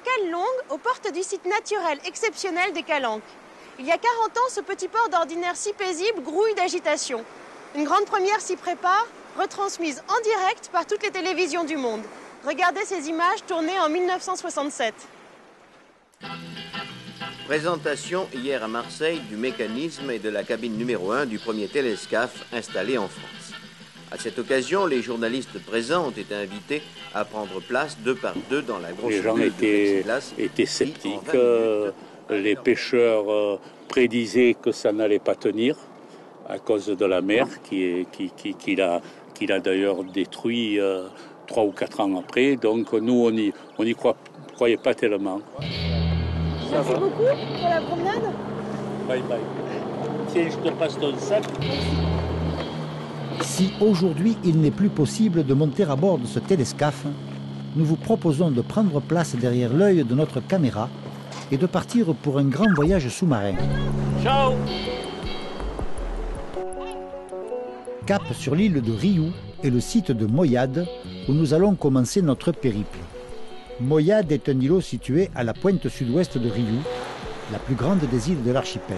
cale longue aux portes du site naturel exceptionnel des Calanques. Il y a 40 ans, ce petit port d'ordinaire si paisible grouille d'agitation. Une grande première s'y prépare, retransmise en direct par toutes les télévisions du monde. Regardez ces images tournées en 1967. Présentation hier à Marseille du mécanisme et de la cabine numéro 1 du premier télescaf installé en France. À cette occasion, les journalistes présents ont été invités à prendre place deux par deux dans la grosse bulle de plexiglas. Les gens étaient sceptiques, les pêcheurs prédisaient que ça n'allait pas tenir à cause de la mer qui l'a d'ailleurs détruit 3 ou 4 ans après. Donc nous, on n'y croyait pas tellement. Merci beaucoup pour la promenade. Bye bye. Tiens, je te passe ton sac. Si aujourd'hui il n'est plus possible de monter à bord de ce télescaf, nous vous proposons de prendre place derrière l'œil de notre caméra et de partir pour un grand voyage sous-marin. Ciao! Cap sur l'île de Riou et le site de Moyade où nous allons commencer notre périple. Moyade est un îlot situé à la pointe sud-ouest de Riou, la plus grande des îles de l'archipel.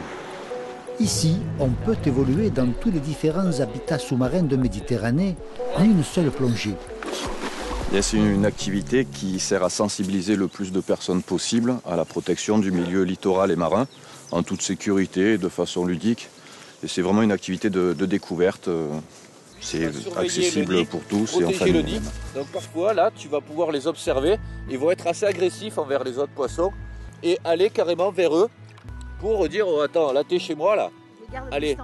Ici, on peut évoluer dans tous les différents habitats sous-marins de Méditerranée en une seule plongée. C'est une activité qui sert à sensibiliser le plus de personnes possible à la protection du milieu littoral et marin, en toute sécurité et de façon ludique. Et c'est vraiment une activité de découverte. C'est accessible pour tous et en famille. Le nid. Donc parfois, là, tu vas pouvoir les observer. Ils vont être assez agressifs envers les autres poissons et aller carrément vers eux pour dire oh, attends, là t'es chez moi là. Allez,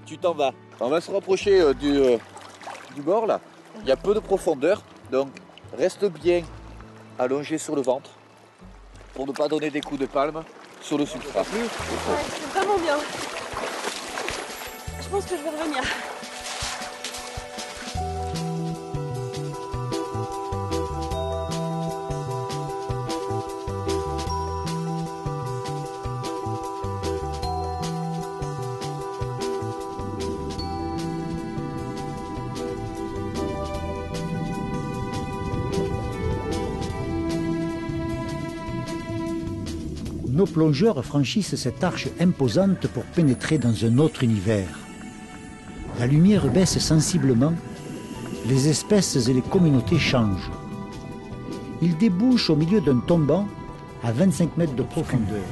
tu t'en vas. On va se rapprocher du bord là. Il y a peu de profondeur, donc reste bien allongé sur le ventre pour ne pas donner des coups de palme sur le substrat. Ouais, c'est vraiment bien. Je pense que je vais revenir. Nos plongeurs franchissent cette arche imposante pour pénétrer dans un autre univers. La lumière baisse sensiblement, les espèces et les communautés changent. Ils débouchent au milieu d'un tombant à 25 mètres de profondeur.